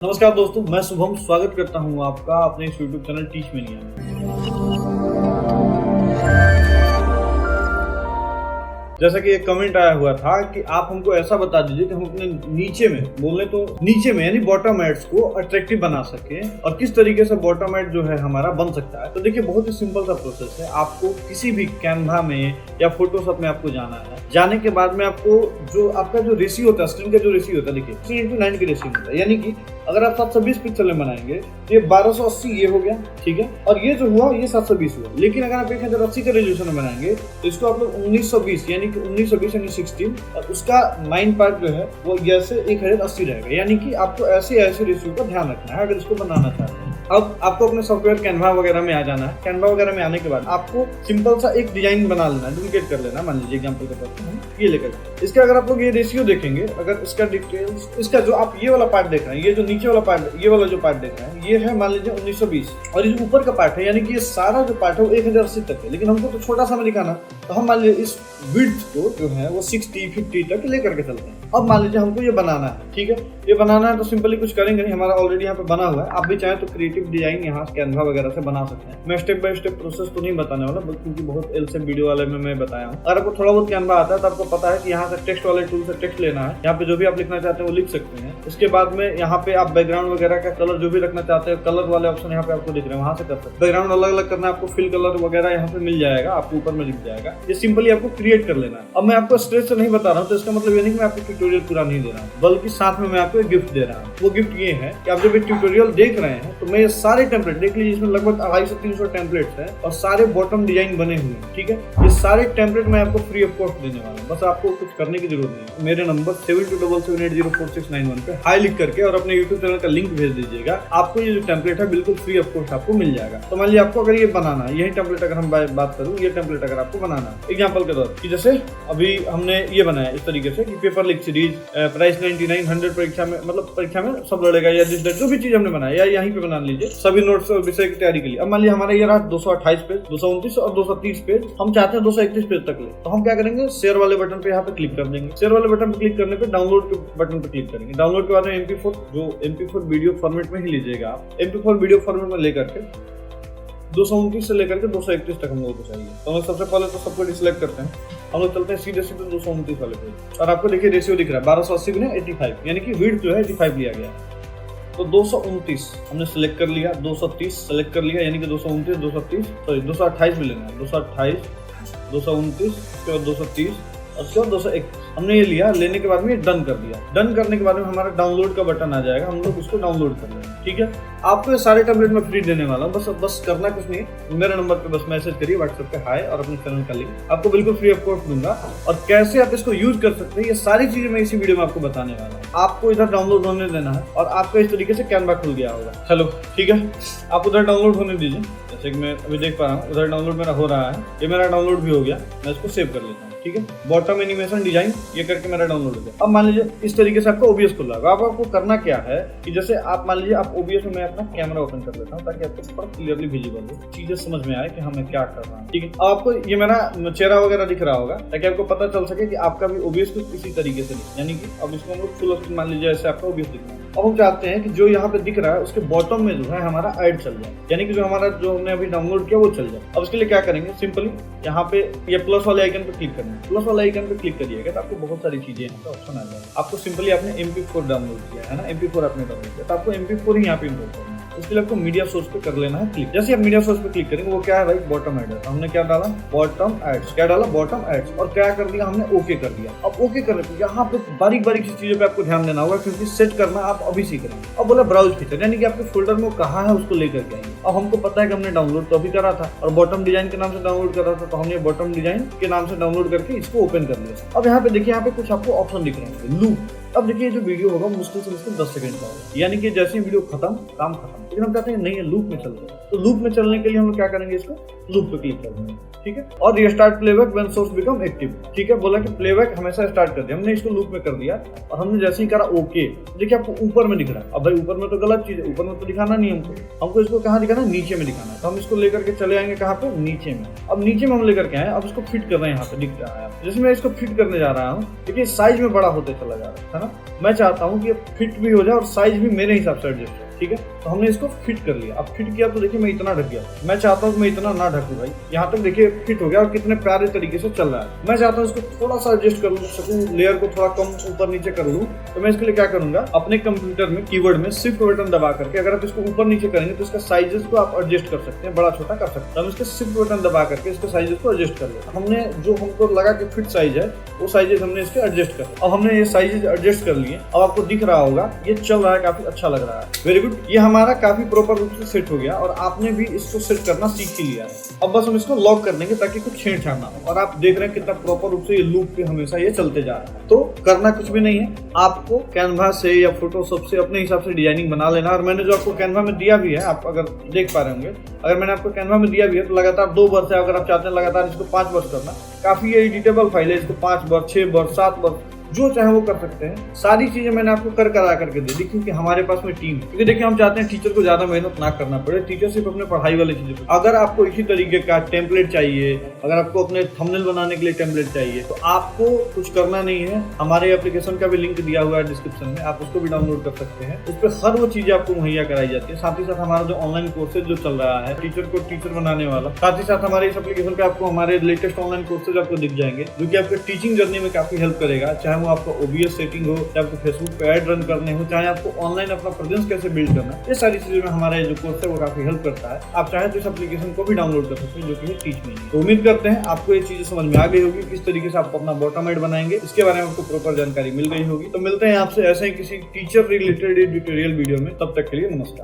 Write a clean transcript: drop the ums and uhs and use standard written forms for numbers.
नमस्कार दोस्तों, मैं शुभम स्वागत करता हूं आपका अपने इस YouTube चैनल टीच मेनिया में। जैसा कि एक कमेंट आया हुआ था कि आप हमको ऐसा बता दीजिए कि हम अपने नीचे में बोले तो नीचे में यानी बॉटम एड्स को अट्रैक्टिव बना सके और किस तरीके से बॉटम एड जो है हमारा बन सकता है। तो देखिए, बहुत ही सिंपल सा प्रोसेस है। आपको किसी भी कैनवा में या फोटोशॉप में आपको जाना है। जाने के बाद में आपको जो आपका जो रेशियो होता है, स्क्रीन का जो रेशियो होता है, देखिए 3:9 की रेशियो होता है। यानी कि अगर आप 720 पिक्सल में बनाएंगे तो ये 1280 ये हो गया, ठीक है। और ये जो हुआ ये 720 हुआ। लेकिन अगर आप 1080 के रेजोल्यूशन में बनाएंगे तो इसको आप लोग 1920 यानी 16 और उसका 9 पार्ट जो है वो जैसे 1080 रहेगा। यानी कि आपको ऐसे रेशियो का ध्यान रखना है अगर इसको बनाना चाहते हैं। अब आपको अपने सॉफ्टवेयर कैनवा वगैरह में आ जाना है। कैनवा वगैरह में आने के बाद आपको सिंपल सा एक डिजाइन बना लेना है, डुप्लीकेट कर लेना। मान लीजिए एग्जांपल के तौर पर हम ये लेकर इसका अगर आप लोग ये रेशियो देखेंगे, अगर इसका डिटेल्स, इसका जो आप ये वाला पार्ट देख रहे हैं, ये जो नीचे वाला पार्ट, ये वाला जो पार्ट देख रहे हैं, ये है मान लीजिए 1920 और ये ऊपर का पार्ट है यानी कि ये सारा जो पार्ट है वो 1080 तक है। लेकिन हमको तो छोटा सा में दिखाना, तो हम मान लीजिए इस विड्थ को जो है वो 60-50 तक लेकर के चलते हैं। अब मान लीजिए हमको ये बनाना है, ठीक है। ये बनाना है तो सिंपली कुछ करेंगे नहीं, हमारा ऑलरेडी यहाँ पे बना हुआ है। आप भी चाहें तो क्रिएटिव डिजाइन यहाँ कैनवा वगैरह से बना सकते हैं। मैं स्टेप बाय स्टेप प्रोसेस तो नहीं बताने वाला क्योंकि बहुत एल से वीडियो वाले में मैं बताया हूँ। अगर आपको थोड़ा बहुत कैनवा आता है तो आपको पता है कि यहाँ से टेक्स्ट वाले टूल से टेक्स्ट लेना है। यहाँ पे जो भी आप लिखना चाहते हैं वो लिख सकते हैं। उसके बाद में यहाँ पे आप बैकग्राउंड वगैरह का कलर जो भी रखना चाहते हैं, कलर वाले ऑप्शन यहाँ पे आपको दिख रहे हैं, वहां से कर सकते हैं। बैकग्राउंड अलग अलग करना है आपको, फिल कलर वगैरह यहाँ पे मिल जाएगा, आपको ऊपर में दिख जाएगा। ये सिंपली आपको क्रिएट कर लेना है। अब मैं आपको स्ट्रेस से नहीं बता रहा हूँ तो इसका मतलब ये नहीं कि मैं आपको ट्यूटोरियल पूरा नहीं दे रहा हूँ, बल्कि साथ में मैं आपको एक गिफ्ट दे रहा हूँ। वो गिफ्ट ये है कि आप जब ये ट्यूटोरियल देख रहे हैं तो मैं ये सारे टेम्पलेट देख लीजिए, इसमें लगभग 250 से 300 टेम्पलेट्स हैं और सारे बॉटम डिजाइन बने हुए हैं, ठीक है। ये सारे टेम्पलेट मैं आपको फ्री ऑफ कॉस्ट देने वाला हूँ। बस आपको कुछ करने की जरूरत नहीं है। मेरे नंबर 7277804691 पे हाई लिख करके और अपने यूट्यूब चैनल का लिंक भेज दीजिएगा। आपको ये जो टेम्पलेट है बिल्कुल फ्री ऑफ कॉस्ट आपको मिल जाएगा। तो मान लीजिए आपको अगर ये बनाना है, यही टेम्पलेट अगर हम बात करूँ, ये टेम्पलेट अगर आपको बनाना है एग्जाम्पल के तौर कि जैसे अभी हमने ये बनाया इस तरीके से कि पेपर लिख सीरीज, प्राइस 99, 100 परीक्षा में, मतलब परीक्षा में सब लड़ेगा या जो भी चीज हमने बनाया या यहीं पे बना लीजिए सभी नोट्स और विषय की तैयारी के लिए। अब मान लीजिए हमारा ये रहा 228 पेज, 229 और 230 पेज, हम चाहते हैं 231 पेज तक ले। तो हम क्या करेंगे, शेयर वाले बटन पे यहाँ पे क्लिक कर देंगे। शेयर वाले बटन पे क्लिक करने पे डाउनलोड के बटन पे क्लिक करेंगे। डाउनलोड के बाद में MP4 जो MP4 वीडियो फॉर्मेट में ही लीजिएगा आप। MP4 वीडियो फॉर्मेट में लेकर के 229 से लेकर के 231 तक हम लोगों को चाहिए। तो हम सबसे पहले तो सबको डिसलेक्ट करते हैं, हम लोग चलते हैं सीधे 229 वाले पे और आपको देखिए रेशियो दिख रहा है 1280 गुने 85 यानी कि विड्थ जो है 85 लिया गया। तो 229 हमने सिलेक्ट कर लिया, 230 सिलेक्ट कर लिया यानी कि 229, 230 सॉरी 228 भी लेना है, 228, 229 उसके बाद 230 और उसके बाद 201 हमने ये लिया। लेने के बाद में डन कर दिया। डन करने के बाद में हमारा डाउनलोड का बटन आ जाएगा, हम लोग उसको डाउनलोड कर लेंगे, ठीक है। आपको ये सारे टेम्पलेट में फ्री देने वाला हूँ। बस करना कुछ नहीं है, मेरे नंबर पे बस मैसेज करिए व्हाट्सएप पे हाय और अपने चैनल का लिंक आपको बिल्कुल फ्री ऑफ कॉस्ट दूंगा। और कैसे आप इसको यूज कर सकते हैं ये सारी चीजें मैं इसी वीडियो में आपको बताने वाला हूँ। आपको इधर डाउनलोड होने देना है और आपका इस तरीके से कैनवा खुल गया होगा। चलो ठीक है, आप उधर डाउनलोड होने दीजिए। जैसे कि मैं अभी देख पा रहा हूँ उधर डाउनलोड मेरा हो रहा है। ये मेरा डाउनलोड भी हो गया, मैं इसको सेव कर लेता हूँ, ठीक है। बॉटम एनिमेशन डिजाइन ये करके मेरा डाउनलोड हो गया। अब मान लीजिए इस तरीके से आपको OBS खुला होगा। अब आपको करना क्या है कि जैसे आप मान लीजिए आप OBS में मैं अपना कैमरा ओपन कर लेता हूँ ताकि आपको क्लियरली विजिबल हो, चीजें समझ में आए कि हमें क्या कर रहा है, ठीक है। अब आपको ये मेरा चेहरा वगैरह दिख रहा होगा ताकि आपको पता चल सके कि आपका भी OBS कुछ इसी तरीके से दिखे। यानी कि अब इसको हम लोग फुल स्क्रीन मान लीजिए ऐसे आपका OBS दिख रहा है। अब हम चाहते हैं कि जो यहाँ पे दिख रहा है उसके बॉटम में जो है हमारा ऐड चल जाए, यानी कि जो हमने अभी डाउनलोड किया वो चल जाए। अब उसके लिए क्या करेंगे, सिंपली यहाँ पे ये प्लस वाले आइकन पे क्लिक करना है। प्लस वाले आइकन पे क्लिक करिएगा तो आपको बहुत सारी चीजें यहाँ पे ऑप्शन आ जाएगा। आपको सिंपली आपने MP4 डाउनलोड किया है ना, MP4 आपने डाउनलोड किया तो आपको MP4 ही यहाँ पे इंपोर्ट करना है। इसके लिए आपको मीडिया सोर्स पे कर लेना है क्लिक। जैसे आप मीडिया सोर्स पे क्लिक करेंगे वो क्या है भाई, बॉटम एड है। हमने क्या डाला, बॉटम एड्स, क्या डाला, बॉटम एड्स, और क्या कर दिया हमने, ओके कर दिया। अब ओके करने पे यहाँ पे बारीक बारीक सी चीजों पे आपको ध्यान देना होगा क्योंकि सेट करना आप अभी सीख रहे हैं। अब बोला ब्राउज फीचर, यानी कि आपके फोल्डर में कहाँ है उसको लेकर के आएंगे। अब हमको पता है कि हमने डाउनलोड तो अभी करा था और बॉटम डिजाइन के नाम से डाउनलोड करा था, तो हमने बॉटम डिजाइन के नाम से डाउनलोड करके इसको ओपन कर लिया। अब यहाँ पे देखिए, यहाँ पे कुछ आपको ऑप्शन दिख रहे हैं, लूप। अब देखिए जो वीडियो होगा मुश्किल से मुश्किल 10 सेकंड का होगा, यानी कि जैसे ही वीडियो खत्म काम खत्म। लेकिन हम कहते हैं नहीं है लूप में चलते हैं, तो लूप में चलने के लिए हम लोग क्या करेंगे, इसको लूप पे क्लिक कर देंगे, ठीक है। और restart playback when source become active, ठीक है। बोला कि प्लेबैक हमेशा स्टार्ट कर दिया, हमने इसको लूप में कर दिया और हमने जैसे ही करा ओके। देखिए आपको ऊपर में दिख रहा है। अब भाई ऊपर में तो गलत चीज है, ऊपर में तो दिखाना नहीं हमको इसको कहाँ दिखाना है, नीचे में दिखाना है। तो हम इसको लेकर के चले आएंगे कहाँ पे, नीचे में। अब नीचे में हम लेकर के आए, अब इसको फिट कर रहे हैं, यहाँ पे दिख रहा है। जैसे मैं इसको फिट करने जा रहा हूँ, देखिए साइज में बड़ा होते चला जा रहा है था ना, मैं चाहता हूँ कि फिट भी हो जाए और साइज भी मेरे हिसाब से एडजस्ट हो। ठीक है, तो हमने इसको फिट कर लिया। अब फिट किया तो देखिए मैं इतना ढक गया, मैं चाहता हूँ कि मैं इतना ना ढकूं भाई। यहाँ तक देखिए फिट हो गया और कितने प्यारे तरीके से चल रहा है। मैं चाहता हूँ इसको थोड़ा सा एडजस्ट कर सकूं, लेयर को थोड़ा कम ऊपर नीचे कर लूं, तो मैं इसके लिए क्या करूंगा, अपने कंप्यूटर में कीबोर्ड में शिफ्ट बटन दबा करके अगर आप इसको ऊपर नीचे करेंगे तो इसका साइजेस को आप एडजस्ट कर सकते हैं, बड़ा छोटा कर सकते हैं। हम इसके शिफ्ट बटन दबा करके इसके साइजेस को एडजस्ट कर लिया। हमने जो हमको लगा कि फिट साइज है वो साइजेस हमने इसके एडजस्ट कर लिया। अब हमने ये साइजेस एडजस्ट कर लिए। अब आपको दिख रहा होगा ये चल रहा है, काफी अच्छा लग रहा है। वेरी गुड, ये हमारा काफी प्रॉपर रूप से सेट हो गया और आपने भी इसको सेट करना सीख ही लिया है। अब बस हम इसको लॉक कर देंगे ताकि कुछ छेड़छाड़ ना हो। और आप देख रहे हैं कितना प्रॉपर रूप से ये लूप पे हमेशा ये चलते जा रहा है। तो करना कुछ भी नहीं है, आपको कैनवा से या फोटोशॉप से अपने हिसाब से डिजाइनिंग बना लेना। और मैंने जो आपको कैनवा में दिया भी है, आप अगर देख पा रहे होंगे, अगर मैंने आपको कैनवा में दिया भी है तो लगातार 2 वर्ष है। अगर आप चाहते हैं लगातार इसको 5 वर्ष करना, काफी ये एडिटेबल फाइल है। इसको 5 वर्ष, 6 वर्ष, 7 वर्ष जो चाहे वो कर सकते हैं। सारी चीजें मैंने आपको करा करके दे दी क्योंकि हमारे पास में टीम है। क्योंकि देखिए हम चाहते हैं टीचर को ज्यादा मेहनत ना करना पड़े, टीचर सिर्फ अपने पढ़ाई वाली चीजें। अगर आपको इसी तरीके का टेम्पलेट चाहिए, अगर आपको अपने थंबनेल बनाने के लिए टेम्पलेट चाहिए, तो आपको कुछ करना नहीं है। हमारे एप्लीकेशन का भी लिंक दिया हुआ है डिस्क्रिप्शन में, आप उसको भी डाउनलोड कर सकते हैं। उस पर हर वो चीजें आपको मुहैया कराई जाती है। साथ ही साथ हमारा जो ऑनलाइन कोर्सेज जो चल रहा है टीचर को टीचर बनाने वाला, साथ ही साथ हमारे इस एप्लीकेशन पे आपको हमारे लेटेस्ट ऑनलाइन कोर्सेज आपको दिख जाएंगे जो कि आपके टीचिंग जर्नी में काफी हेल्प करेगा। चाहे वो आपको OBS सेटिंग हो, चाहे आपको फेसबुक पे ऐड रन करने हो, चाहे आपको ऑनलाइन अपना प्रेजेंस कैसे बिल्ड करना है, ये सारी चीजों में हमारा जो कोर्स है वो काफी हेल्प करता है। आप चाहे तो इस एप्लीकेशन को भी डाउनलोड कर सकते हैं जो कि टीच में है। तो उम्मीद करते हैं आपको ये चीजें समझ में आ गई होगी, किस तरीके से आप अपना बॉटम एड बनाएंगे, इसके बारे में आपको प्रॉपर जानकारी मिल गई होगी। तो मिलते हैं आपसे ऐसे ही किसी टीचर रिलेटेड ट्यूटोरियल वीडियो में, तब तक के लिए नमस्कार।